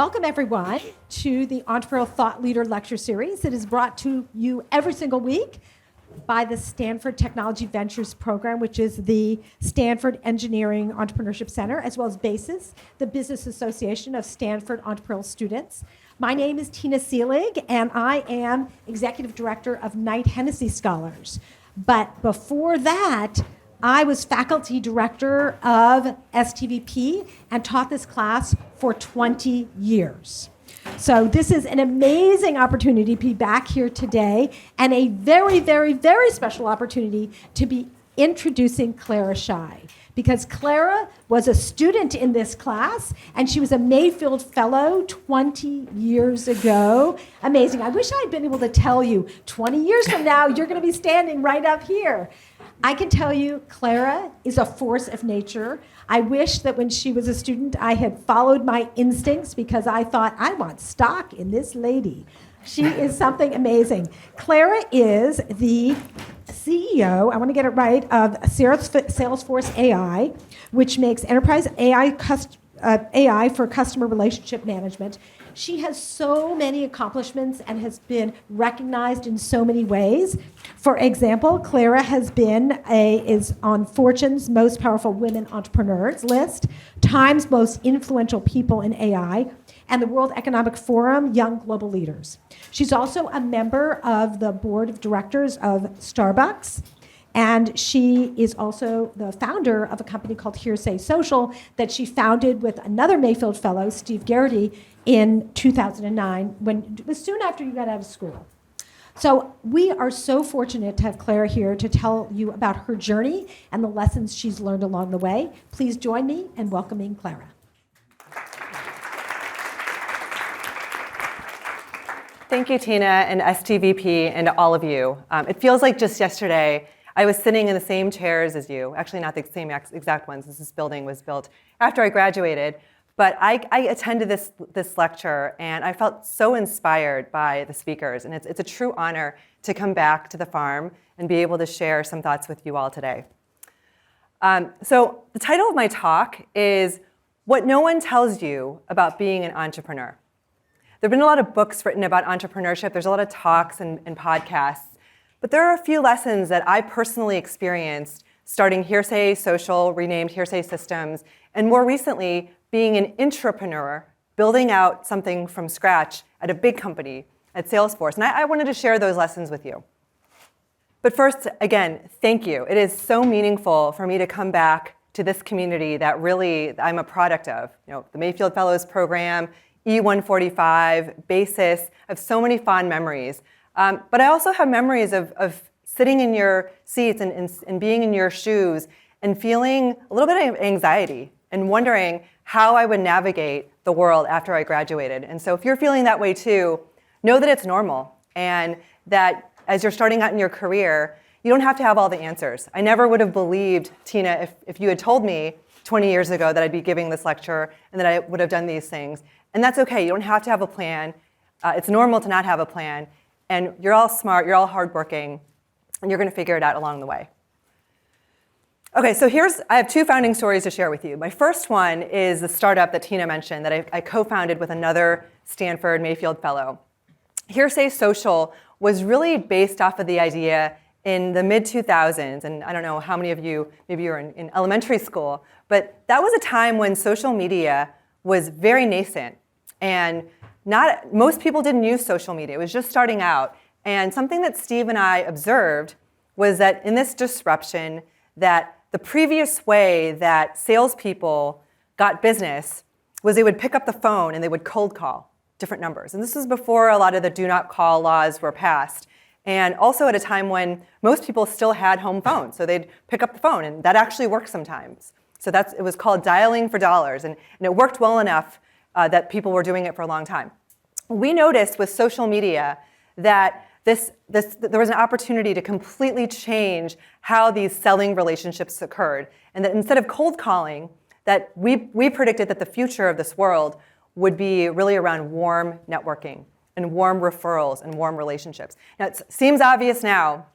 Welcome, everyone, to the Entrepreneurial Thought Leader Lecture Series that is brought to you every single week by the Stanford Technology Ventures Program, which is the Stanford Engineering Entrepreneurship Center, as well as BASIS, the Business Association of Stanford Entrepreneurial Students. My name is Tina Seelig, and I am Executive Director of Knight Hennessy Scholars. But before that, I was faculty director of STVP and taught this class for 20 years. So this is an amazing opportunity to be back here today and a very, very, very special opportunity to be introducing Clara Shih. Because Clara was a student in this class, and she was a Mayfield Fellow 20 years ago. Amazing. I wish I had been able to tell you, 20 years from now, you're going to be standing right up here. I can tell you, Clara is a force of nature. I wish that when she was a student, I had followed my instincts because I thought, I want stock in this lady. She is something amazing. Clara is the CEO, I want to get it right, of Salesforce AI, which makes enterprise AI for customer relationship management. She has so many accomplishments and has been recognized in so many ways. For example, Clara is on Fortune's Most Powerful Women Entrepreneurs list, Time's Most Influential People in AI, and the World Economic Forum Young Global Leaders. She's also a member of the board of directors of Starbucks, and she is also the founder of a company called Hearsay Social that she founded with another Mayfield Fellow, Steve Garrity, in 2009, when it was soon after you got out of school. So we are so fortunate to have Clara here to tell you about her journey and the lessons she's learned along the way. Please join me in welcoming Clara. Thank you, Tina, and STVP, and all of you. It feels like just yesterday I was sitting in the same chairs as you. Actually, not the same exact ones. This building was built after I graduated. But I attended this lecture, and I felt so inspired by the speakers. And it's a true honor to come back to the farm and be able to share some thoughts with you all today. So the title of my talk is What No One Tells You About Being an Entrepreneur. There have been a lot of books written about entrepreneurship. There's a lot of talks and podcasts. But there are a few lessons that I personally experienced starting Hearsay Social, renamed Hearsay Systems, and more recently, being an intrapreneur, building out something from scratch at a big company, at Salesforce. And I wanted to share those lessons with you. But first, again, thank you. It is so meaningful for me to come back to this community that really I'm a product of. The Mayfield Fellows Program, E145, BASIS. I have so many fond memories. But I also have memories of sitting in your seats and being in your shoes and feeling a little bit of anxiety and wondering how I would navigate the world after I graduated. And so if you're feeling that way too, know that it's normal and that as you're starting out in your career, you don't have to have all the answers. I never would have believed, Tina, if you had told me 20 years ago that I'd be giving this lecture and that I would have done these things. And that's okay. You don't have to have a plan. It's normal to not have a plan. And you're all smart, you're all hardworking, and you're going to figure it out along the way. Okay, so I have two founding stories to share with you. My first one is the startup that Tina mentioned that I co-founded with another Stanford Mayfield Fellow. Hearsay Social was really based off of the idea in the mid-2000s, and I don't know how many of you, maybe you were in elementary school, but that was a time when social media was very nascent, and most people didn't use social media. It was just starting out, and something that Steve and I observed was that in this disruption, that the previous way that salespeople got business was they would pick up the phone and they would cold call different numbers. And this was before a lot of the do not call laws were passed. And also at a time when most people still had home phones. So they'd pick up the phone, and that actually worked sometimes. So it was called dialing for dollars. And it worked well enough that people were doing it for a long time. We noticed with social media that there was an opportunity to completely change how these selling relationships occurred. And that instead of cold calling, that we predicted that the future of this world would be really around warm networking and warm referrals and warm relationships. Now, it seems obvious now,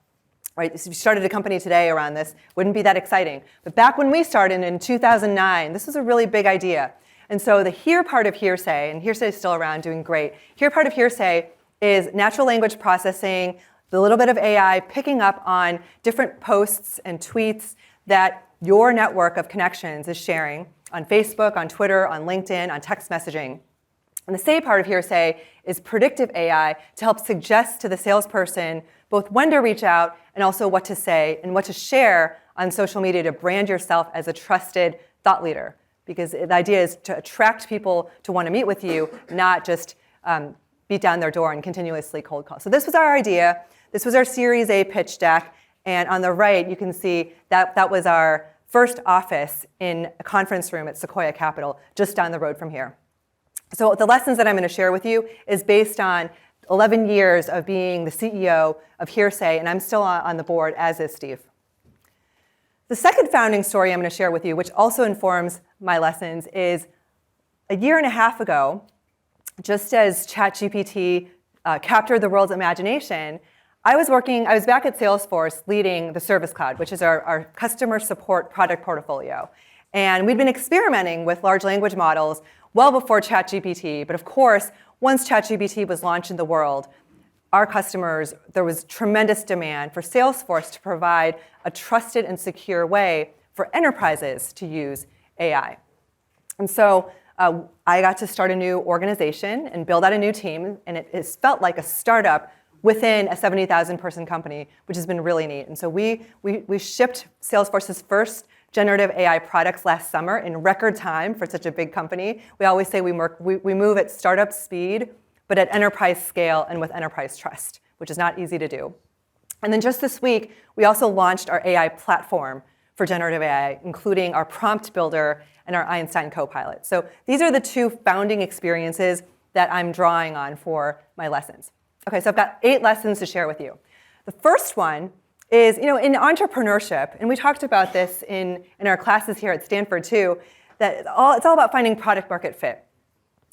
right? If you started a company today around this, wouldn't be that exciting. But back when we started in 2009, this was a really big idea. And so the here part of Hearsay, and Hearsay is still around doing great, here part of Hearsay is natural language processing, the little bit of AI picking up on different posts and tweets that your network of connections is sharing on Facebook, on Twitter, on LinkedIn, on text messaging. And the say part of Hearsay is predictive AI to help suggest to the salesperson both when to reach out and also what to say and what to share on social media to brand yourself as a trusted thought leader. Because the idea is to attract people to want to meet with you, not just beat down their door and continuously cold call. So this was our idea. This was our Series A pitch deck. And on the right, you can see that was our first office in a conference room at Sequoia Capital, just down the road from here. So the lessons that I'm going to share with you is based on 11 years of being the CEO of Hearsay, and I'm still on the board, as is Steve. The second founding story I'm going to share with you, which also informs my lessons, is a year and a half ago, just as ChatGPT captured the world's imagination, I was back at Salesforce leading the Service Cloud, which is our customer support product portfolio. And we'd been experimenting with large language models well before ChatGPT. But of course, once ChatGPT was launched in the world, our customers, there was tremendous demand for Salesforce to provide a trusted and secure way for enterprises to use AI. And so I got to start a new organization and build out a new team. And it felt like a startup within a 70,000 person company, which has been really neat. And so we shipped Salesforce's first generative AI products last summer in record time for such a big company. We always say we move at startup speed, but at enterprise scale and with enterprise trust, which is not easy to do. And then just this week, we also launched our AI platform for generative AI, including our prompt builder and our Einstein Copilot. So these are the two founding experiences that I'm drawing on for my lessons. Okay, so I've got 8 lessons to share with you. The first one is, in entrepreneurship, and we talked about this in our classes here at Stanford too, that it's all about finding product market fit.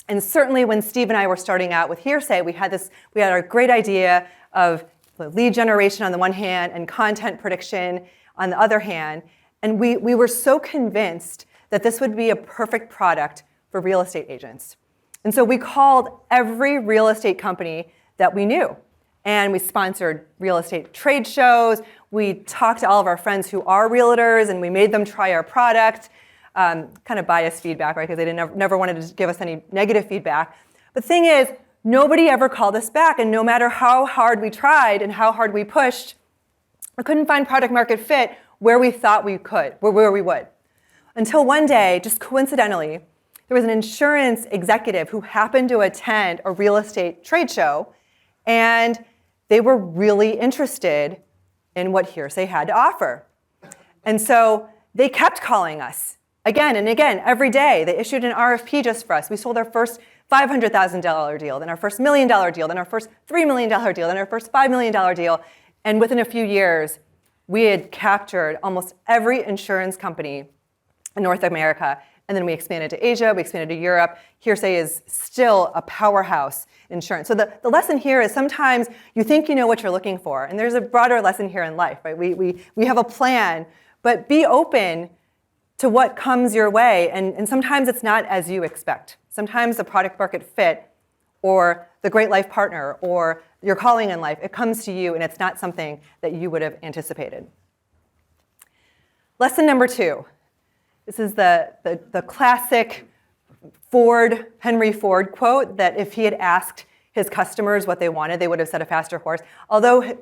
And certainly when Steve and I were starting out with Hearsay, we had our great idea of lead generation on the one hand and content prediction on the other hand. And we were so convinced that this would be a perfect product for real estate agents. And so we called every real estate company that we knew. And we sponsored real estate trade shows. We talked to all of our friends who are realtors, and we made them try our product. Kind of biased feedback, right? Because they never wanted to give us any negative feedback. But the thing is, nobody ever called us back. And no matter how hard we tried and how hard we pushed, we couldn't find product market fit where we thought we could, where we would. Until one day, just coincidentally, there was an insurance executive who happened to attend a real estate trade show, and they were really interested in what Hearsay had to offer. And so they kept calling us again and again, every day. They issued an RFP just for us. We sold our first $500,000 deal, then our first $1 million deal, then our first $3 million deal, then our first $5 million deal. And within a few years, we had captured almost every insurance company in North America. And then we expanded to Asia, we expanded to Europe. Hearsay is still a powerhouse in insurance. So the lesson here is sometimes you think you know what you're looking for. And there's a broader lesson here in life, right? We have a plan, but be open to what comes your way. And sometimes it's not as you expect. Sometimes the product market fit or the great life partner or your calling in life, it comes to you and it's not something that you would have anticipated. Lesson number 2. This is the classic Henry Ford quote that if he had asked his customers what they wanted, they would have said a faster horse. Although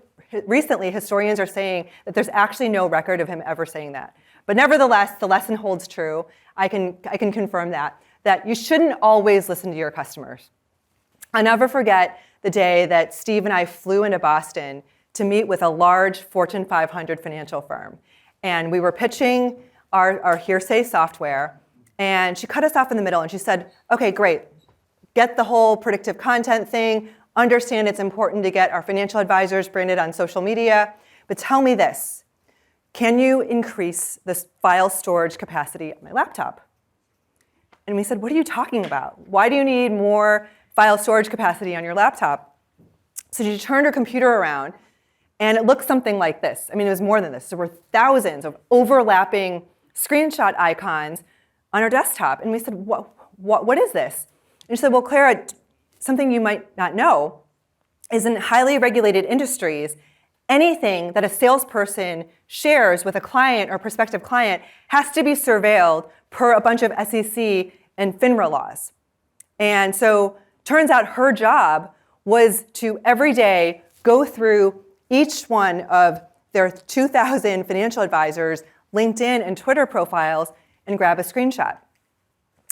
recently historians are saying that there's actually no record of him ever saying that. But nevertheless, the lesson holds true. I can confirm that you shouldn't always listen to your customers. I'll never forget the day that Steve and I flew into Boston to meet with a large Fortune 500 financial firm. And we were pitching our Hearsay software, and she cut us off in the middle and she said, okay, great, get the whole predictive content thing, understand it's important to get our financial advisors branded on social media, but tell me this, can you increase the file storage capacity of my laptop? And we said, what are you talking about? Why do you need more file storage capacity on your laptop? So she turned her computer around, and it looked something like this. I mean, it was more than this. There were thousands of overlapping screenshot icons on our desktop. And we said, what is this? And she said, well, Clara, something you might not know is in highly regulated industries, anything that a salesperson shares with a client or prospective client has to be surveilled per a bunch of SEC and FINRA laws. And so turns out her job was to every day go through each one of their 2,000 financial advisors' LinkedIn and Twitter profiles and grab a screenshot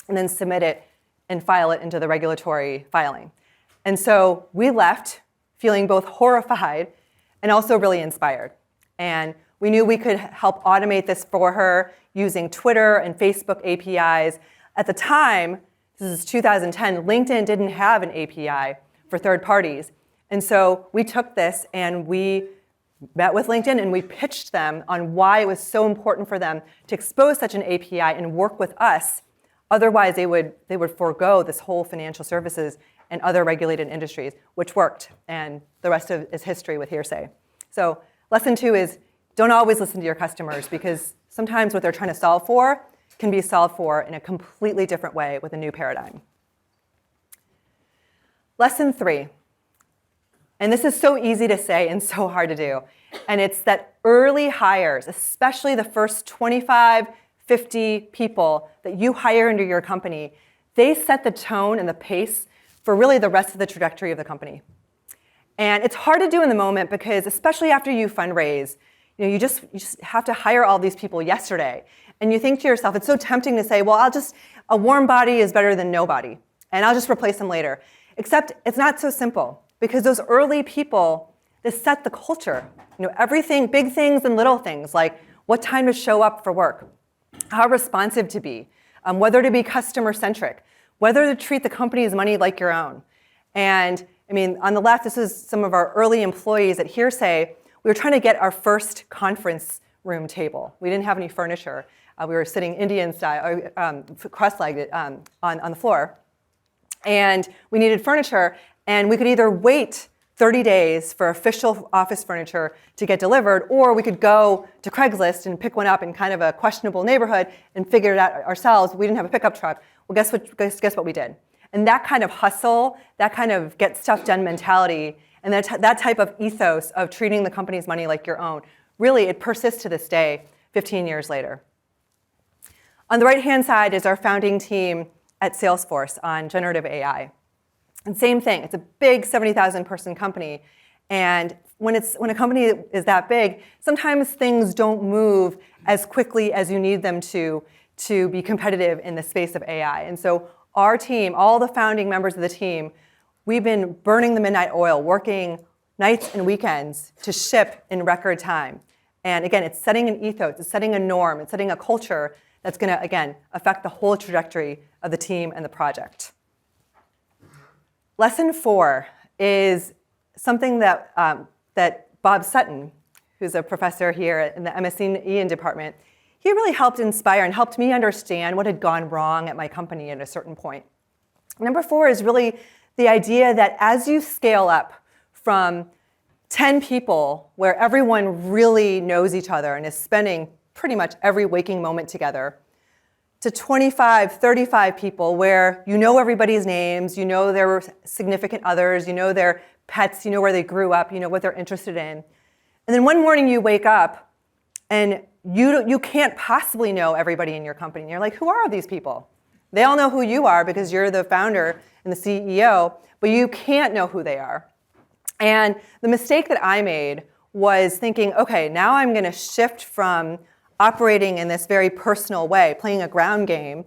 and then submit it and file it into the regulatory filing. And so we left feeling both horrified and also really inspired. And we knew we could help automate this for her using Twitter and Facebook APIs. At the time, this is 2010, LinkedIn didn't have an API for third parties. And so we took this and we met with LinkedIn and we pitched them on why it was so important for them to expose such an API and work with us. Otherwise, they would forego this whole financial services and other regulated industries, which worked. And the rest is history with Hearsay. So lesson 2 is don't always listen to your customers, because sometimes what they're trying to solve for can be solved for in a completely different way with a new paradigm. Lesson 3, and this is so easy to say and so hard to do, and it's that early hires, especially the first 25, 50 people that you hire into your company, they set the tone and the pace for really the rest of the trajectory of the company. And it's hard to do in the moment because, especially after you fundraise, you just have to hire all these people yesterday. And you think to yourself, it's so tempting to say, well, a warm body is better than nobody, and I'll just replace them later. Except it's not so simple, because those early people, they set the culture. Everything, big things and little things, like what time to show up for work, how responsive to be, whether to be customer-centric, whether to treat the company's money like your own. And I mean, on the left, this is some of our early employees at Hearsay. We were trying to get our first conference room table. We didn't have any furniture. We were sitting Indian style, cross-legged on the floor. And we needed furniture, and we could either wait 30 days for official office furniture to get delivered, or we could go to Craigslist and pick one up in kind of a questionable neighborhood and figure it out ourselves. We didn't have a pickup truck. Well, guess what we did? And that kind of hustle, that kind of get stuff done mentality, and that type of ethos of treating the company's money like your own, really, it persists to this day, 15 years later. On the right-hand side is our founding team at Salesforce on generative AI. And same thing, it's a big 70,000 person company. And when a company is that big, sometimes things don't move as quickly as you need them to be competitive in the space of AI. And so our team, all the founding members of the team, we've been burning the midnight oil, working nights and weekends to ship in record time. And again, it's setting an ethos, it's setting a norm, it's setting a culture that's going to, again, affect the whole trajectory of the team and the project. Lesson 4 is something that Bob Sutton, who's a professor here in the MSc department, he really helped inspire and helped me understand what had gone wrong at my company at a certain point. Number 4 is really the idea that as you scale up from 10 people where everyone really knows each other and is spending pretty much every waking moment together, to 25, 35 people where you know everybody's names, you know their significant others, you know their pets, you know where they grew up, you know what they're interested in. And then one morning you wake up and you can't possibly know everybody in your company. And you're like, who are these people? They all know who you are because you're the founder and the CEO, but you can't know who they are. And the mistake that I made was thinking, okay, now I'm going to shift from operating in this very personal way, playing a ground game,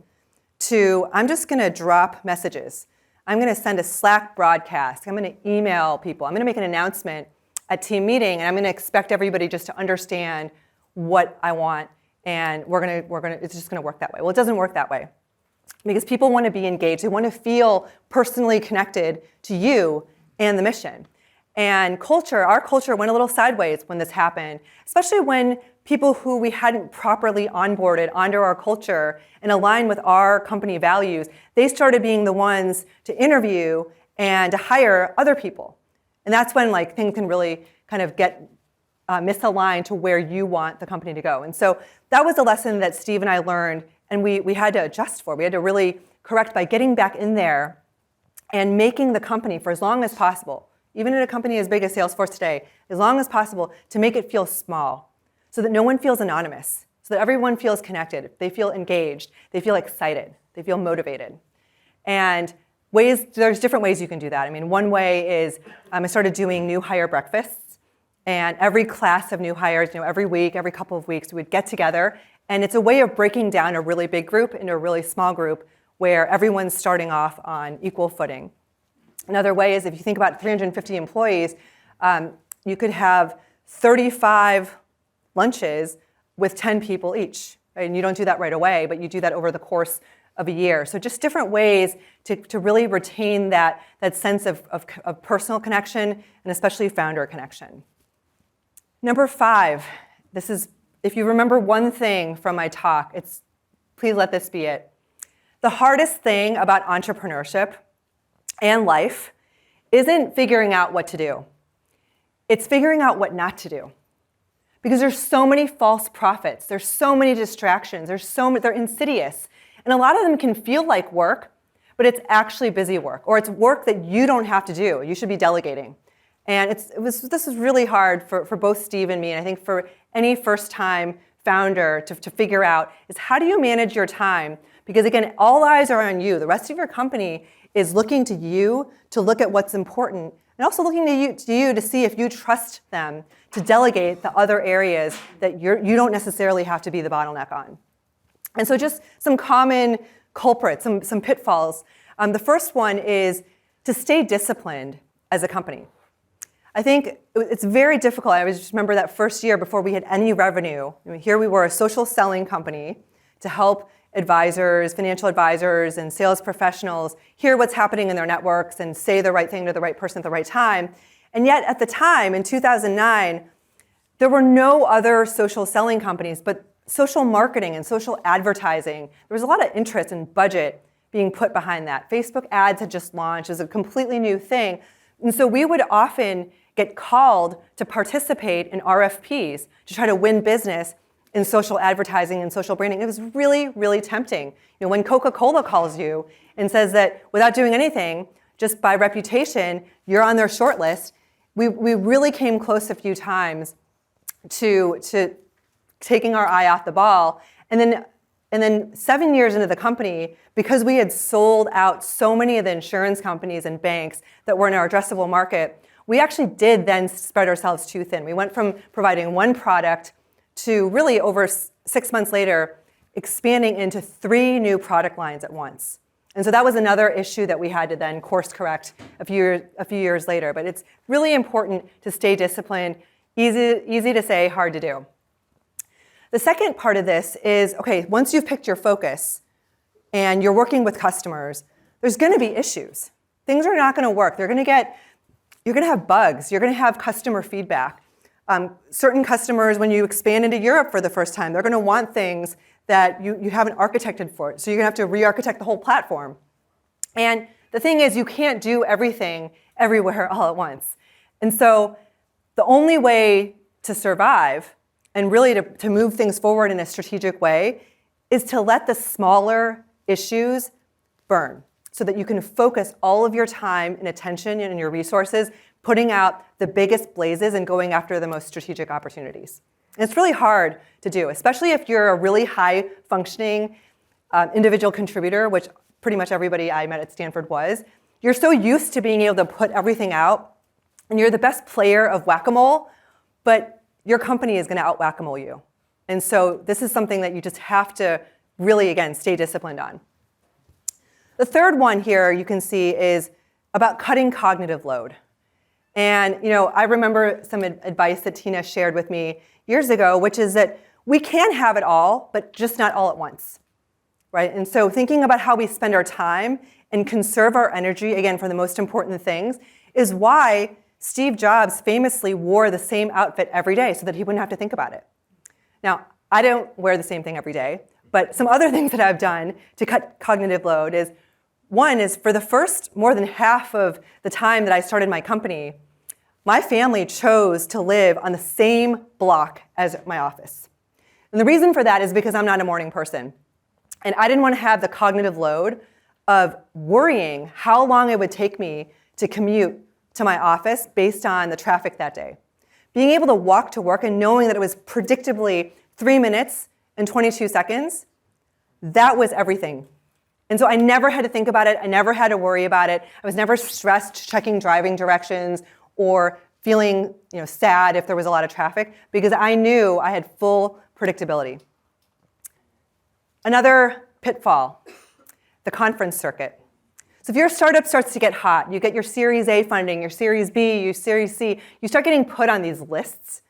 to I'm just going to drop messages. I'm going to send a Slack broadcast. I'm going to email people. I'm going to make an announcement at team meeting, and I'm going to expect everybody just to understand what I want, and it's just going to work that way. Well, it doesn't work that way, because people want to be engaged. They want to feel personally connected to you and the mission. And our culture went a little sideways when this happened, especially when people who we hadn't properly onboarded onto our culture and aligned with our company values, they started being the ones to interview and to hire other people. And that's when things can really kind of get misaligned to where you want the company to go. And so that was a lesson that Steve and I learned, and we had to adjust for. We had to really correct by getting back in there and making the company, for as long as possible, even in a company as big as Salesforce today, as long as possible, to make it feel small so that no one feels anonymous, so that everyone feels connected, they feel engaged, they feel excited, they feel motivated. And there's different ways you can do that. I mean, one way is I started doing new hire breakfasts, and every class of new hires, every week, every couple of weeks, we would get together, and it's a way of breaking down a really big group into a really small group where everyone's starting off on equal footing. Another way is if you think about 350 employees, you could have 35 lunches with 10 people each. Right? And you don't do that right away, but you do that over the course of a year. So just different ways to really retain that sense of personal connection and especially founder connection. Number 5, this is, if you remember one thing from my talk, please let this be it. The hardest thing about entrepreneurship and life isn't figuring out what to do. It's figuring out what not to do. Because there's so many false prophets, there's so many distractions, they're insidious. And a lot of them can feel like work, but it's actually busy work, or it's work that you don't have to do. You should be delegating. And this is really hard for both Steve and me, and I think for any first-time founder to figure out is how do you manage your time? Because again, all eyes are on you. The rest of your company is looking to you to look at what's important, and also looking to you to see if you trust them to delegate the other areas that you don't necessarily have to be the bottleneck on. And so just some common culprits, some pitfalls. The first one is to stay disciplined as a company. I think it's very difficult. I just remember that first year before we had any revenue. I mean, here we were, a social selling company to help advisors, financial advisors, and sales professionals hear what's happening in their networks and say the right thing to the right person at the right time. And yet at the time, in 2009, there were no other social selling companies, but social marketing and social advertising. There was a lot of interest and budget being put behind that. Facebook ads had just launched. It was a completely new thing. And so we would often get called to participate in RFPs to try to win business in social advertising and social branding. It was really, really tempting. When Coca-Cola calls you and says that without doing anything, just by reputation, you're on their short list, we really came close a few times to taking our eye off the ball. And then 7 years into the company, because we had sold out so many of the insurance companies and banks that were in our addressable market, we actually did then spread ourselves too thin. We went from providing one product to really over 6 months later, expanding into 3 new product lines at once. And so that was another issue that we had to then course correct a few years later. But it's really important to stay disciplined, easy to say, hard to do. The second part of this is, okay, once you've picked your focus and you're working with customers, there's going to be issues. Things are not going to work. You're going to have bugs. You're going to have customer feedback. Certain customers, when you expand into Europe for the first time, they're going to want things that you haven't architected for it. So you're going to have to re-architect the whole platform. And the thing is, you can't do everything everywhere all at once. And so the only way to survive and really to move things forward in a strategic way is to let the smaller issues burn so that you can focus all of your time and attention and your resources putting out the biggest blazes and going after the most strategic opportunities. And it's really hard to do, especially if you're a really high-functioning individual contributor, which pretty much everybody I met at Stanford was. You're so used to being able to put everything out, and you're the best player of whack-a-mole, but your company is going to out-whack-a-mole you. And so this is something that you just have to really, again, stay disciplined on. The third one here you can see is about cutting cognitive load. And I remember some advice that Tina shared with me years ago, which is that we can have it all, but just not all at once, right? And so thinking about how we spend our time and conserve our energy, again, for the most important things, is why Steve Jobs famously wore the same outfit every day so that he wouldn't have to think about it. Now, I don't wear the same thing every day, but some other things that I've done to cut cognitive load is, one is for the first more than half of the time that I started my company, my family chose to live on the same block as my office. And the reason for that is because I'm not a morning person. And I didn't want to have the cognitive load of worrying how long it would take me to commute to my office based on the traffic that day. Being able to walk to work and knowing that it was predictably 3 minutes and 22 seconds, that was everything. And so I never had to think about it. I never had to worry about it. I was never stressed checking driving directions or feeling sad if there was a lot of traffic because I knew I had full predictability. Another pitfall, the conference circuit. So if your startup starts to get hot, you get your Series A funding, your Series B, your Series C, you start getting put on these lists.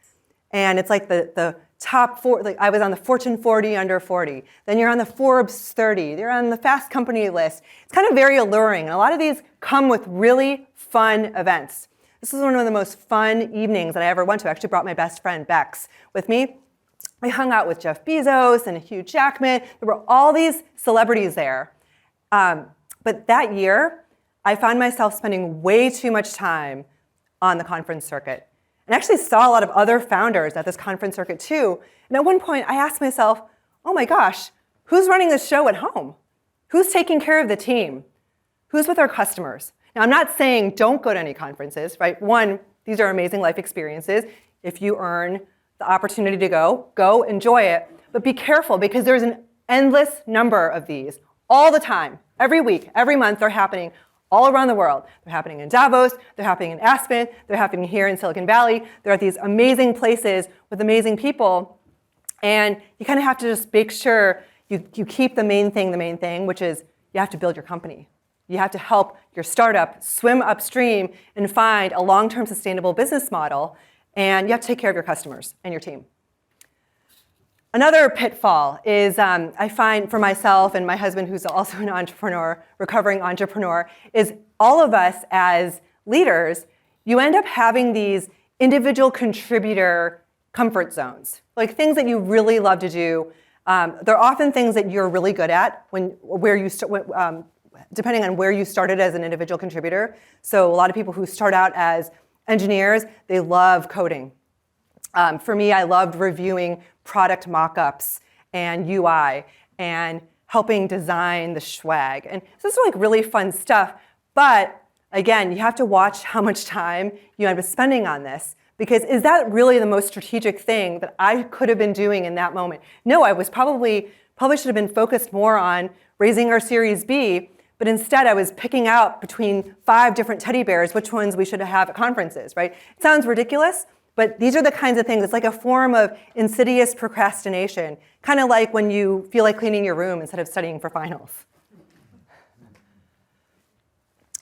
And it's like the top 4, like I was on the Fortune 40 under 40. Then you're on the Forbes 30. You're on the Fast Company list. It's kind of very alluring. And a lot of these come with really fun events. This was one of the most fun evenings that I ever went to. I actually brought my best friend, Bex, with me. I hung out with Jeff Bezos and Hugh Jackman. There were all these celebrities there. But that year, I found myself spending way too much time on the conference circuit. And I actually saw a lot of other founders at this conference circuit too. And at one point, I asked myself, oh my gosh, who's running this show at home? Who's taking care of the team? Who's with our customers? Now, I'm not saying don't go to any conferences, right? One, these are amazing life experiences. If you earn the opportunity to go, enjoy it. But be careful because there's an endless number of these all the time. Every week, every month, they're happening all around the world. They're happening in Davos, they're happening in Aspen, they're happening here in Silicon Valley. They're at these amazing places with amazing people. And you kind of have to just make sure you keep the main thing, which is you have to build your company. You have to help your startup swim upstream and find a long-term sustainable business model. And you have to take care of your customers and your team. Another pitfall is I find for myself and my husband, who's also an entrepreneur, recovering entrepreneur, is all of us as leaders, you end up having these individual contributor comfort zones, like things that you really love to do. They're often things that you're really good at depending on where you started as an individual contributor. So a lot of people who start out as engineers, they love coding. For me, I loved reviewing product mock-ups and UI and helping design the swag. And this is like really fun stuff. But again, you have to watch how much time you end up spending on this. Because is that really the most strategic thing that I could have been doing in that moment? No, I was probably should have been focused more on raising our Series B. But instead, I was picking out between 5 different teddy bears which ones we should have at conferences, right? It sounds ridiculous. But these are the kinds of things, it's like a form of insidious procrastination, kind of like when you feel like cleaning your room instead of studying for finals.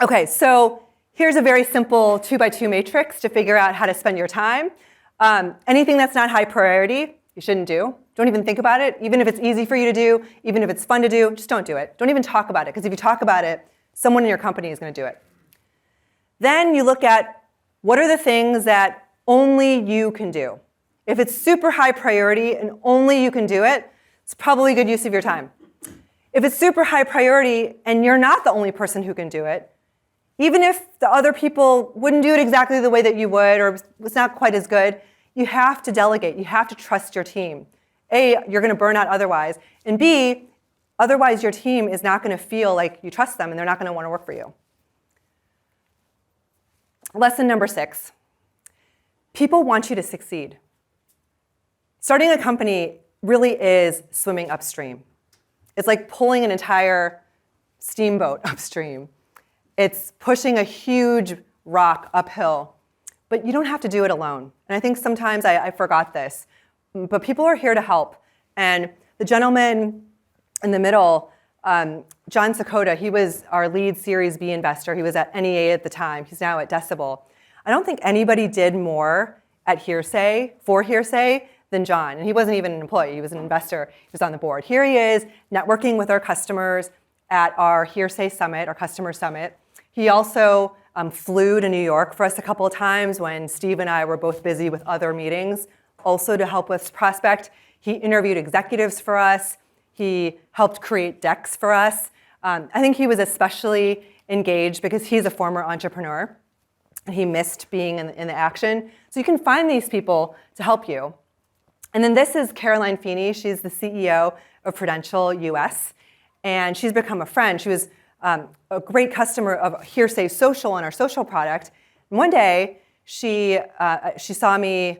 Okay, so here's a very simple 2x2 matrix to figure out how to spend your time. Anything that's not high priority, you shouldn't do. Don't even think about it. Even if it's easy for you to do, even if it's fun to do, just don't do it. Don't even talk about it, because if you talk about it, someone in your company is going to do it. Then you look at what are the things that only you can do. If it's super high priority and only you can do it, it's probably a good use of your time. If it's super high priority and you're not the only person who can do it, even if the other people wouldn't do it exactly the way that you would or it's not quite as good, you have to delegate. You have to trust your team. A, you're going to burn out otherwise. And B, otherwise your team is not going to feel like you trust them and they're not going to want to work for you. Lesson number 6. People want you to succeed. Starting a company really is swimming upstream. It's like pulling an entire steamboat upstream. It's pushing a huge rock uphill. But you don't have to do it alone. And I think sometimes I forgot this. But people are here to help. And the gentleman in the middle, John Sakota, he was our lead Series B investor. He was at NEA at the time. He's now at Decibel. I don't think anybody did more at Hearsay, for Hearsay, than John. And he wasn't even an employee. He was an investor. He was on the board. Here he is, networking with our customers at our Hearsay Summit, our customer summit. He also flew to New York for us a couple of times when Steve and I were both busy with other meetings, also to help us prospect. He interviewed executives for us. He helped create decks for us. I think he was especially engaged because he's a former entrepreneur. And he missed being in the action. So you can find these people to help you. And then this is Caroline Feni. She's the CEO of Prudential US. And she's become a friend. She was a great customer of Hearsay Social and our social product. And one day, she saw me,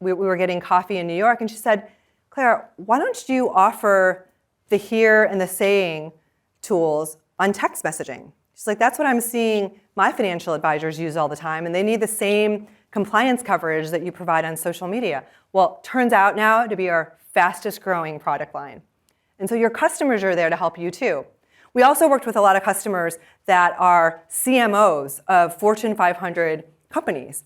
we were getting coffee in New York, and she said, Clara, why don't you offer the hear and the saying tools on text messaging? She's like, that's what I'm seeing my financial advisors use all the time, and they need the same compliance coverage that you provide on social media. Well, turns out now to be our fastest growing product line. And so your customers are there to help you too. We also worked with a lot of customers that are CMOs of Fortune 500 companies.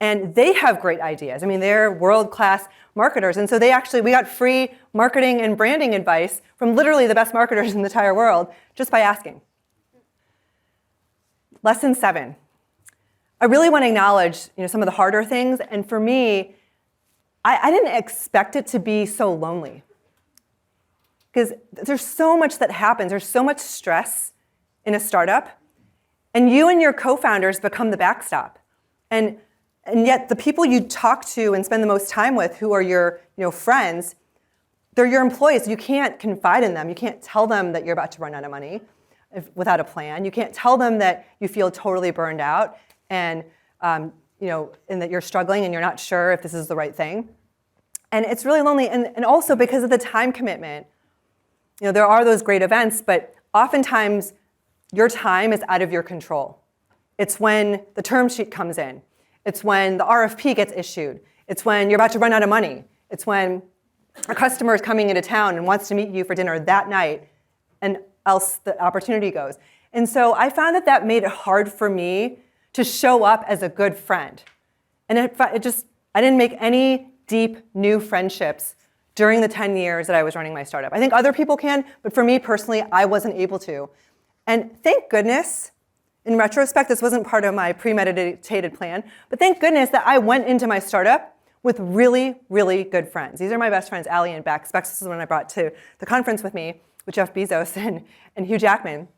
And they have great ideas. I mean, they're world-class marketers. And so we got free marketing and branding advice from literally the best marketers in the entire world just by asking. Lesson 7. I really want to acknowledge, some of the harder things. And for me, I didn't expect it to be so lonely. Because there's so much that happens. There's so much stress in a startup. And you and your co-founders become the backstop. And yet the people you talk to and spend the most time with, who are your friends, they're your employees. You can't confide in them. You can't tell them that you're about to run out of money without a plan. You can't tell them that you feel totally burned out and and that you're struggling and you're not sure if this is the right thing. And it's really lonely. And also because of the time commitment. There are those great events, but oftentimes your time is out of your control. It's when the term sheet comes in. It's when the RFP gets issued. It's when you're about to run out of money. It's when a customer is coming into town and wants to meet you for dinner that night, and else the opportunity goes. And so I found that made it hard for me to show up as a good friend. And I didn't make any deep new friendships during the 10 years that I was running my startup. I think other people can, but for me personally, I wasn't able to. And thank goodness, in retrospect, this wasn't part of my premeditated plan, but thank goodness that I went into my startup with really, really good friends. These are my best friends, Allie and Bex. Bex is the one I brought to the conference with me, with Jeff Bezos and Hugh Jackman.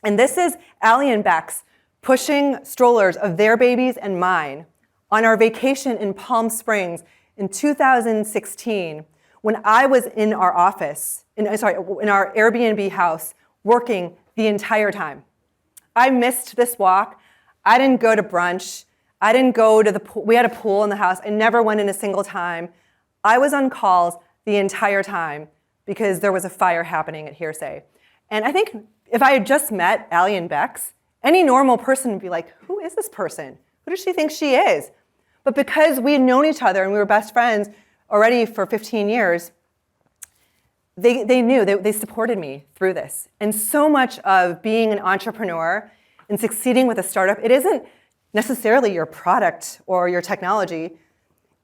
And this is Allie and Bex pushing strollers of their babies and mine on our vacation in Palm Springs in 2016, when I was in our office, in our Airbnb house, working the entire time. I missed this walk. I didn't go to brunch. I didn't go to the pool. We had a pool in the house. I never went in a single time. I was on calls the entire time because there was a fire happening at Hearsay. And I think if I had just met Allie and Bex, any normal person would be like, who is this person? Who does she think she is? But because we had known each other and we were best friends already for 15 years, they knew, they supported me through this. And so much of being an entrepreneur and succeeding with a startup, it isn't necessarily your product or your technology.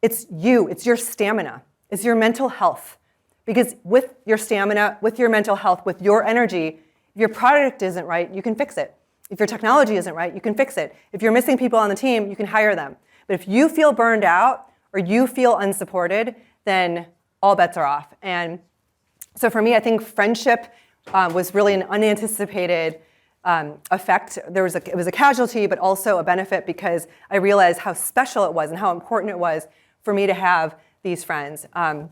It's you, it's your stamina, it's your mental health. Because with your stamina, with your mental health, with your energy, if your product isn't right, you can fix it. If your technology isn't right, you can fix it. If you're missing people on the team, you can hire them. But if you feel burned out or you feel unsupported, then all bets are off. And so for me, I think friendship was really an unanticipated effect. It was a casualty, but also a benefit because I realized how special it was and how important it was for me to have these friends. And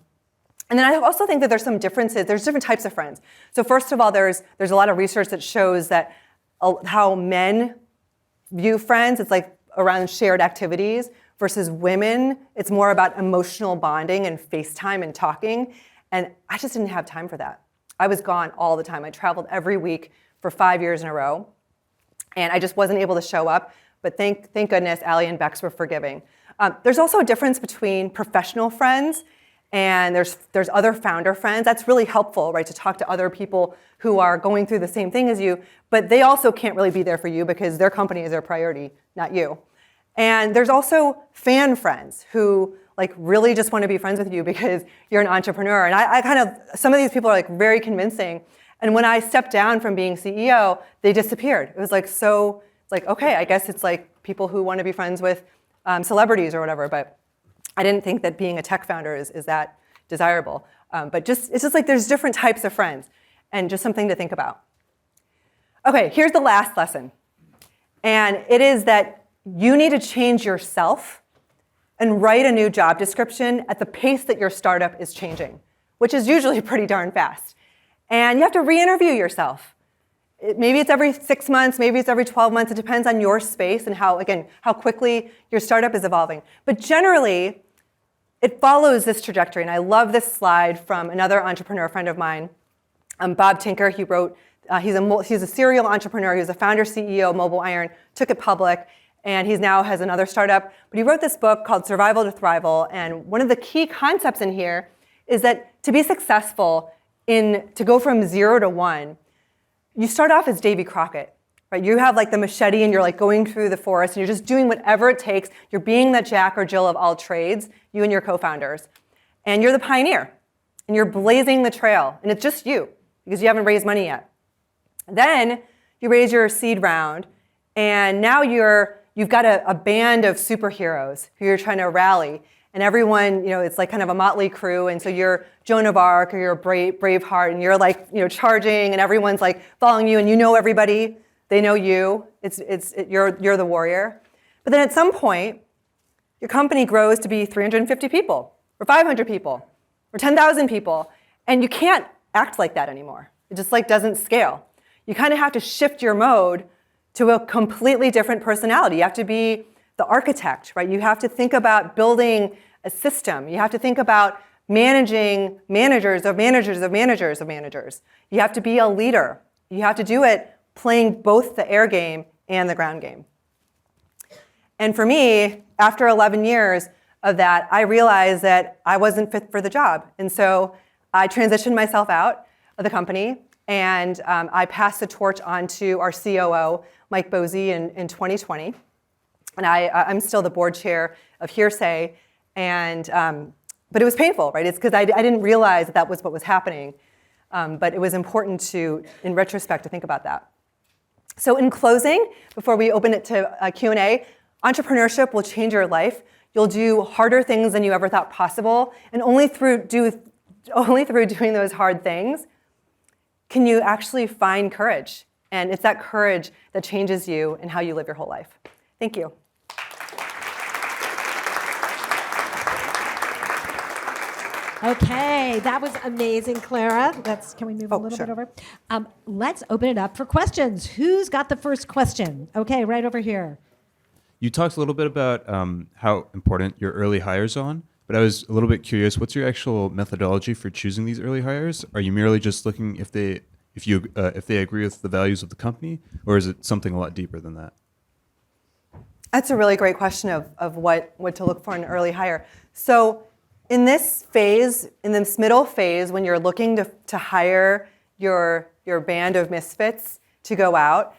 then I also think that there's some differences. There's different types of friends. So first of all, there's a lot of research that shows that how men view friends, it's like around shared activities, versus women, it's more about emotional bonding and FaceTime and talking. And I just didn't have time for that. I was gone all the time. I traveled every week for 5 years in a row. And I just wasn't able to show up. But thank goodness Allie and Bex were forgiving. There's also a difference between professional friends and there's other founder friends. That's really helpful, right, to talk to other people who are going through the same thing as you, but they also can't really be there for you because their company is their priority, not you. And there's also fan friends who really just want to be friends with you because you're an entrepreneur. And I some of these people are very convincing. And when I stepped down from being CEO, they disappeared. It was okay, I guess it's people who want to be friends with celebrities or whatever, but I didn't think that being a tech founder is that desirable. But it's just there's different types of friends and just something to think about. Okay, here's the last lesson. And it is that you need to change yourself and write a new job description at the pace that your startup is changing, which is usually pretty darn fast. And you have to re-interview yourself. Maybe it's every 6 months, maybe it's every 12 months. It depends on your space and how quickly your startup is evolving. But generally, it follows this trajectory. And I love this slide from another entrepreneur friend of mine, Bob Tinker. He wrote, he's a serial entrepreneur. He was the founder, CEO of Mobile Iron, took it public, and he now has another startup. But he wrote this book called Survival to Thrival. And one of the key concepts in here is that to be successful, to go from 0 to 1, you start off as Davy Crockett, right? You have like the machete and you're like going through the forest and you're just doing whatever it takes. You're being that Jack or Jill of all trades, you and your co-founders. And you're the pioneer and you're blazing the trail. And it's just you because you haven't raised money yet. Then you raise your seed round and now you've got a band of superheroes who you're trying to rally. And everyone, it's like kind of a motley crew. And so you're Joan of Arc or you're Braveheart and you're like, charging and everyone's like following you and you know everybody. They know you. You're the warrior. But then at some point, your company grows to be 350 people or 500 people or 10,000 people. And you can't act like that anymore. It just like doesn't scale. You kind of have to shift your mode to a completely different personality. You have to be the architect, right? You have to think about building a system. You have to think about managing managers of managers of managers of managers. You have to be a leader. You have to do it playing both the air game and the ground game. And for me, after 11 years of that, I realized that I wasn't fit for the job. And so I transitioned myself out of the company and I passed the torch on to our COO, Mike Bosey, in 2020. And I'm still the board chair of Hearsay, but it was painful, right? It's because I didn't realize that was what was happening, but it was important in retrospect, to think about that. So in closing, before we open it to Q&A, entrepreneurship will change your life. You'll do harder things than you ever thought possible, and only through doing those hard things can you actually find courage. And it's that courage that changes you and how you live your whole life. Thank you. Okay, that was amazing, Clara. Can we move a little bit over? Let's open it up for questions. Who's got the first question? Okay, right over here. You talked a little bit about how important your early hires on, but I was a little bit curious. What's your actual methodology for choosing these early hires? Are you merely just looking if they agree with the values of the company, or is it something a lot deeper than that? That's a really great question of what to look for in an early hire. So in this phase, in this middle phase, when you're looking to hire your band of misfits to go out,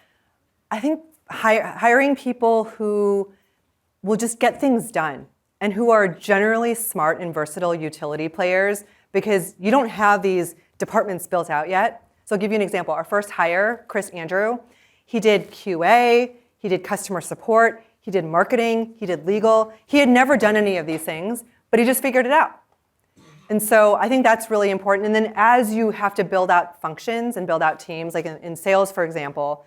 I think hiring people who will just get things done and who are generally smart and versatile utility players, because you don't have these departments built out yet. So I'll give you an example. Our first hire, Chris Andrew, he did QA, he did customer support, he did marketing, he did legal. He had never done any of these things, but he just figured it out. And so I think that's really important. And then as you have to build out functions and build out teams, like in sales, for example,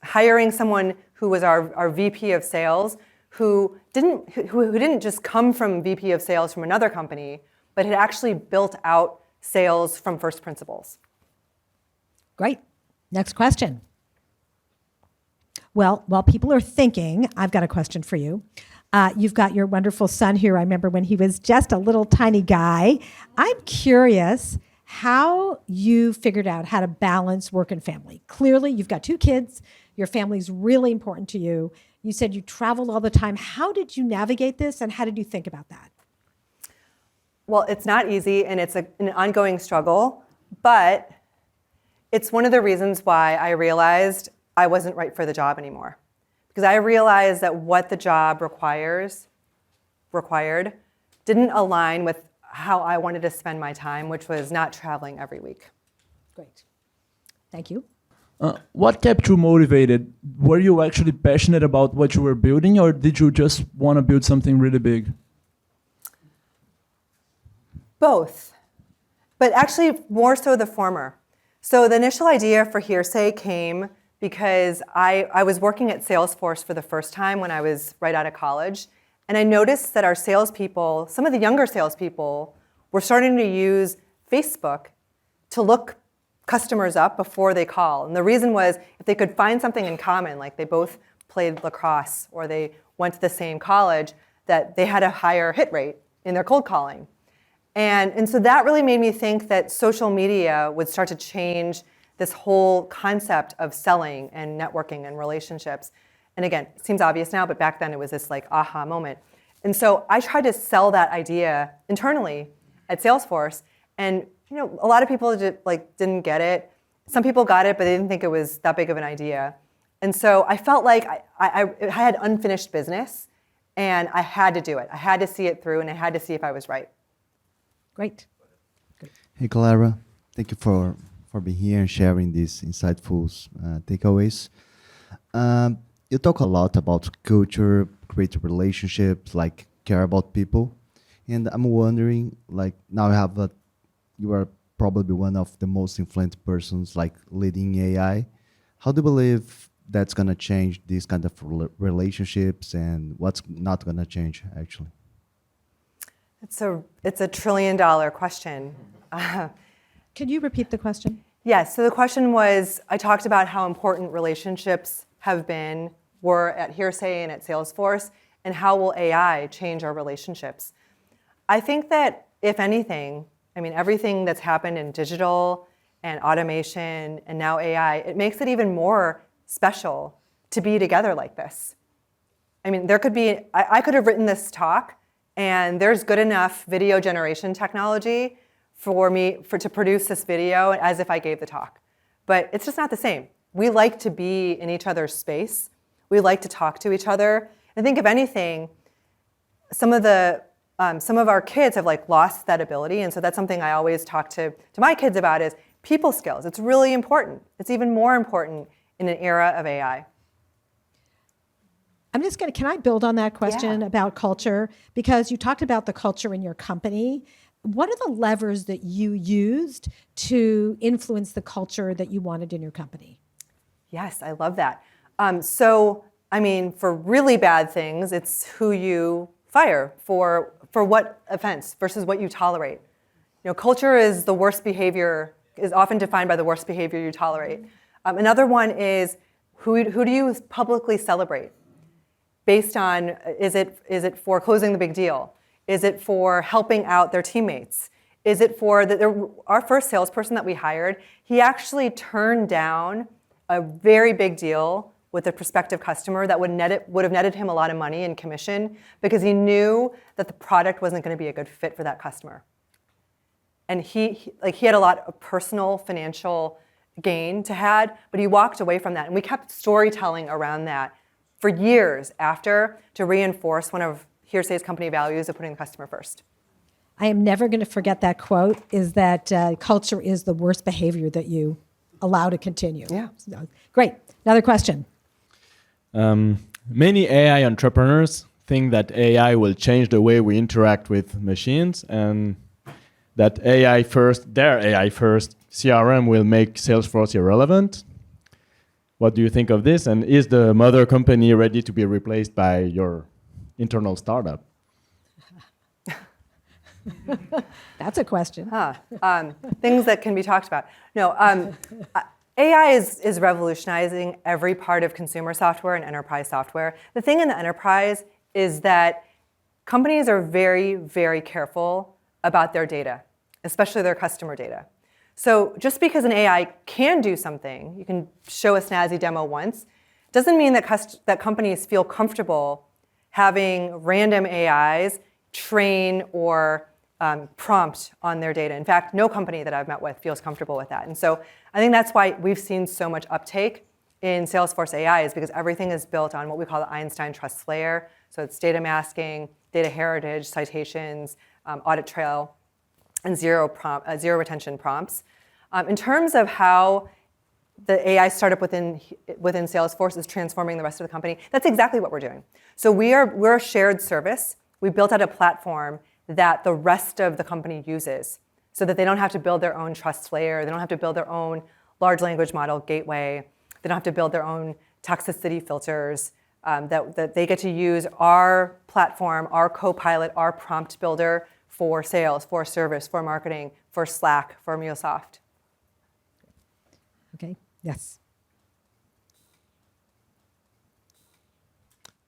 hiring someone who was our VP of sales, who didn't just come from VP of sales from another company, but had actually built out sales from first principles. Great. Next question. Well, while people are thinking, I've got a question for you. You've got your wonderful son here. I remember when he was just a little tiny guy. I'm curious how you figured out how to balance work and family. Clearly, you've got 2 kids. Your family's really important to you. You said you traveled all the time. How did you navigate this, and how did you think about that? Well, it's not easy, and it's an ongoing struggle, but it's one of the reasons why I realized I wasn't right for the job anymore. Because I realized that what the job required didn't align with how I wanted to spend my time, which was not traveling every week. Great. Thank you. What kept you motivated? Were you actually passionate about what you were building, or did you just want to build something really big? Both, but actually more so the former. So the initial idea for Hearsay came because I was working at Salesforce for the first time when I was right out of college, and I noticed that our salespeople, some of the younger salespeople, were starting to use Facebook to look customers up before they call. And the reason was if they could find something in common, like they both played lacrosse or they went to the same college, that they had a higher hit rate in their cold calling. And so that really made me think that social media would start to change this whole concept of selling and networking and relationships. And again, it seems obvious now, but back then it was this like aha moment. And so I tried to sell that idea internally at Salesforce. And a lot of people didn't get it. Some people got it, but they didn't think it was that big of an idea. And so I felt like I had unfinished business, and I had to do it. I had to see it through, and I had to see if I was right. Great. Hey, Clara. Thank you for being here and sharing these insightful takeaways. You talk a lot about culture, create relationships, like care about people. And I'm wondering, like now you are probably one of the most influential persons like leading AI. How do you believe that's going to change these kind of relationships, and what's not going to change actually? It's a $1 trillion question. Can you repeat the question? Yes, so the question was, I talked about how important relationships were at Hearsay and at Salesforce, and how will AI change our relationships? I think that if anything, everything that's happened in digital and automation and now AI, it makes it even more special to be together like this. There could be, I could have written this talk, and there's good enough video generation technology to produce this video as if I gave the talk. But it's just not the same. We like to be in each other's space. We like to talk to each other. And I think if anything, some of our kids have lost that ability, and so that's something I always talk to my kids about is people skills. It's really important. It's even more important in an era of AI. Can I build on that question Yeah. about culture? Because you talked about the culture in your company. What are the levers that you used to influence the culture that you wanted in your company? Yes, I love that. For really bad things, it's who you fire for what offense versus what you tolerate. Culture is the worst behavior, is often defined by the worst behavior you tolerate. Another one is who do you publicly celebrate? Based on, is it for closing the big deal? Is it for helping out their teammates? Is it for our first salesperson that we hired, he actually turned down a very big deal with a prospective customer that would have netted him a lot of money in commission because he knew that the product wasn't going to be a good fit for that customer. And he had a lot of personal financial gain to had, but he walked away from that. And we kept storytelling around that for years after to reinforce one of Hearsay's company values of putting the customer first. I am never going to forget that quote, is that culture is the worst behavior that you allow to continue. Yeah. So, great. Another question. Many AI entrepreneurs think that AI will change the way we interact with machines, and that their AI first CRM will make Salesforce irrelevant. What do you think of this? And is the mother company ready to be replaced by your internal startup? That's a question. Things that can be talked about. No, AI is revolutionizing every part of consumer software and enterprise software. The thing in the enterprise is that companies are very, very careful about their data, especially their customer data. So just because an AI can do something, you can show a snazzy demo once, doesn't mean that companies feel comfortable having random AIs train or prompt on their data. In fact, no company that I've met with feels comfortable with that. And so I think that's why we've seen so much uptake in Salesforce AI, is because everything is built on what we call the Einstein trust layer. So it's data masking, data heritage, citations, audit trail, and zero retention prompts. In terms of how the AI startup within Salesforce is transforming the rest of the company, that's exactly what we're doing. So we're a shared service. We built out a platform that the rest of the company uses so that they don't have to build their own trust layer. They don't have to build their own large language model gateway. They don't have to build their own toxicity filters. That they get to use our platform, our Copilot, our prompt builder for sales, for service, for marketing, for Slack, for MuleSoft. Okay, yes.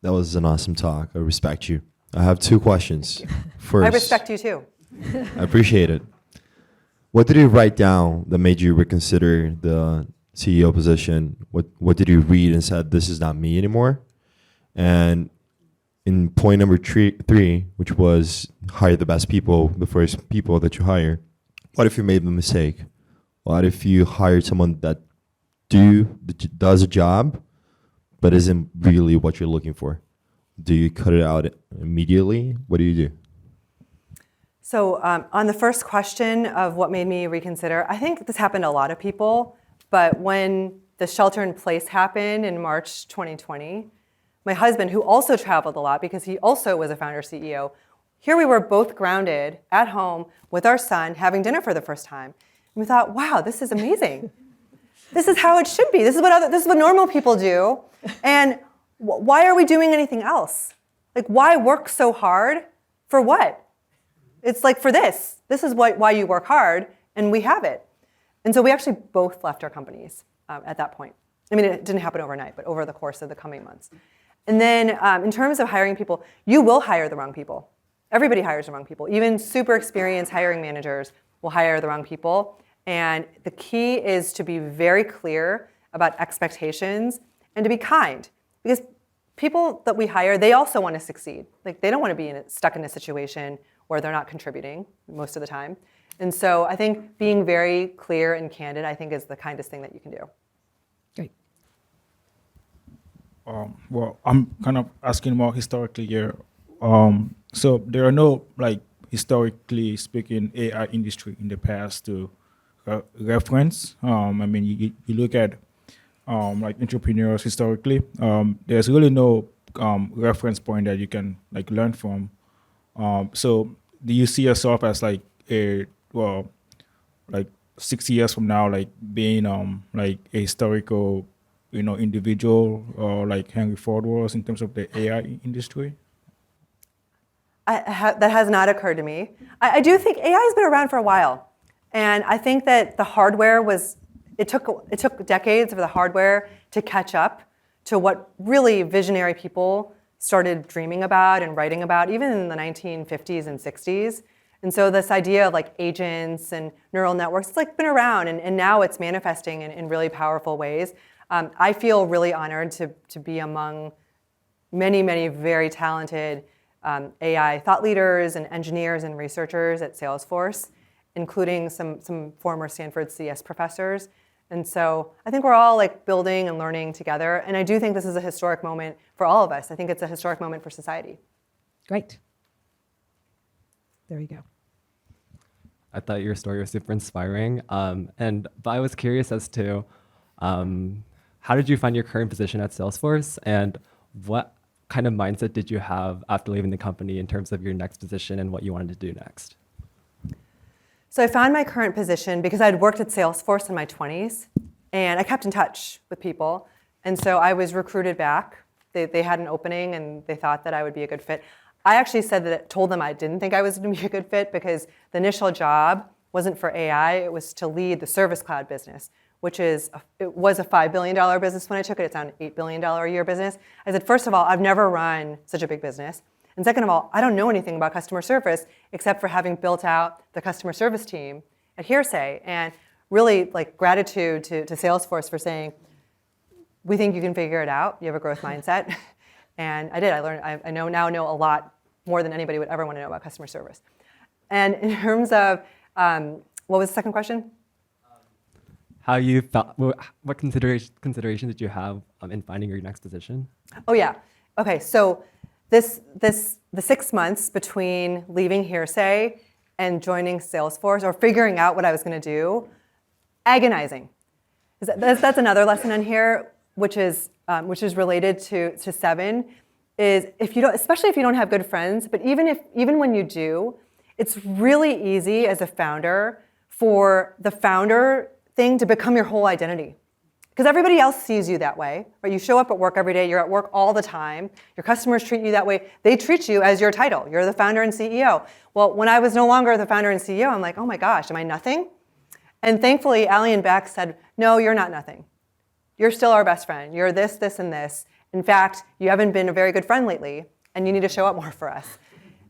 That was an awesome talk. I respect you. I have two questions. First, I respect you too. I appreciate it. What did you write down that made you reconsider the CEO position? What did you read and said, this is not me anymore? And in point number three, which was hire the best people, the first people that you hire, what if you made a mistake? What if you hired someone that does a job but isn't really what you're looking for? Do you cut it out immediately? What do you do? So on the first question of what made me reconsider, I think this happened to a lot of people, but when the shelter in place happened in March 2020, my husband, who also traveled a lot because he also was a founder CEO, here we were both grounded at home with our son having dinner for the first time. And we thought, wow, this is amazing. This is how it should be. This is what normal people do. And why are we doing anything else? Like, why work so hard? For what? It's like for this. This is why you work hard, and we have it. And so we actually both left our companies at that point. I mean, it didn't happen overnight, but over the course of the coming months. And then in terms of hiring people, you will hire the wrong people. Everybody hires the wrong people. Even super experienced hiring managers will hire the wrong people. And the key is to be very clear about expectations and to be kind. Because people that we hire, they also want to succeed. Like, they don't want to be stuck in a situation where they're not contributing most of the time. And so I think being very clear and candid, I think, is the kindest thing that you can do. Great. Well, I'm kind of asking more historically here. So there are no, like, historically speaking, AI industry in the past to reference. I mean, you look at like entrepreneurs historically. There's really no reference point that you can like learn from. So do you see yourself as like like 6 years from now, like being like a historical, individual, or like Henry Ford was in terms of the AI industry? That has not occurred to me. I do think AI has been around for a while. And I think that the hardware it took decades for the hardware to catch up to what really visionary people started dreaming about and writing about, even in the 1950s and 60s. And so this idea of like agents and neural networks, it's like been around, and now it's manifesting in really powerful ways. I feel really honored to be among many, many very talented AI thought leaders and engineers and researchers at Salesforce, including some former Stanford CS professors. And so I think we're all like building and learning together. And I do think this is a historic moment for all of us. I think it's a historic moment for society. Great. There you go. I thought your story was super inspiring. But I was curious as to how did you find your current position at Salesforce, and what kind of mindset did you have after leaving the company in terms of your next position and what you wanted to do next? So I found my current position because I'd worked at Salesforce in my 20s, and I kept in touch with people. And so I was recruited back. They had an opening, and they thought that I would be a good fit. I actually told them I didn't think I was going to be a good fit because the initial job wasn't for AI. It was to lead the Service Cloud business, which it was a $5 billion business when I took it. It's now an $8 billion a year business. I said, first of all, I've never run such a big business. And second of all, I don't know anything about customer service except for having built out the customer service team at Hearsay. And really, like, gratitude to Salesforce for saying, we think you can figure it out. You have a growth mindset. And I did. I learned. I now know a lot more than anybody would ever want to know about customer service. And in terms of, what was the second question? How you felt? What consideration did you have in finding your next position? Oh yeah. Okay. So the 6 months between leaving Hearsay and joining Salesforce, or figuring out what I was going to do, agonizing. That's another lesson on here, which is related to 7, is especially if you don't have good friends, but even when you do, it's really easy as a founder for the founder thing to become your whole identity. Because everybody else sees you that way, right? You show up at work every day, you're at work all the time, your customers treat you that way, they treat you as your title, you're the founder and CEO. Well, when I was no longer the founder and CEO, I'm like, oh my gosh, am I nothing? And thankfully, Allie and Beck said, no, you're not nothing. You're still our best friend. You're this, this, and this. In fact, you haven't been a very good friend lately, and you need to show up more for us.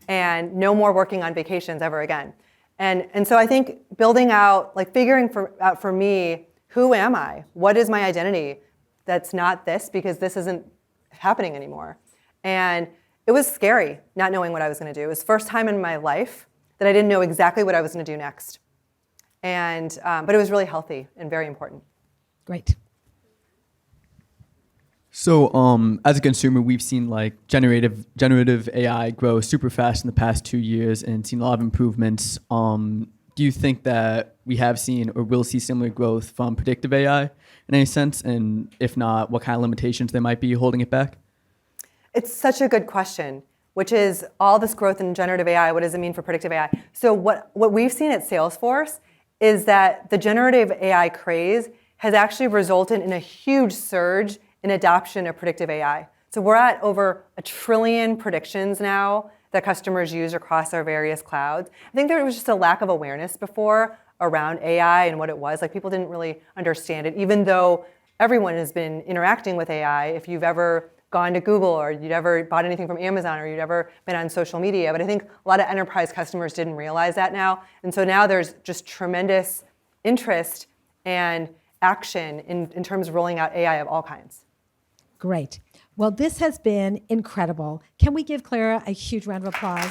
And no more working on vacations ever again. And so I think building out, like figuring out for me, who am I? What is my identity that's not this, because this isn't happening anymore. And it was scary not knowing what I was going to do. It was the first time in my life that I didn't know exactly what I was going to do next. And but it was really healthy and very important. Great. So as a consumer, we've seen like generative AI grow super fast in the past 2 years and seen a lot of improvements. Do you think that we have seen or will see similar growth from predictive AI in any sense? And if not, what kind of limitations there might be holding it back? It's such a good question, which is all this growth in generative AI, what does it mean for predictive AI? So what we've seen at Salesforce is that the generative AI craze has actually resulted in a huge surge in adoption of predictive AI. So we're at over 1 trillion predictions now that customers use across our various clouds. I think there was just a lack of awareness before around AI and what it was. Like people didn't really understand it, even though everyone has been interacting with AI. If you've ever gone to Google or you'd ever bought anything from Amazon or you'd ever been on social media. But I think a lot of enterprise customers didn't realize that now. And so now there's just tremendous interest and action in terms of rolling out AI of all kinds. Great. Well, this has been incredible. Can we give Clara a huge round of applause?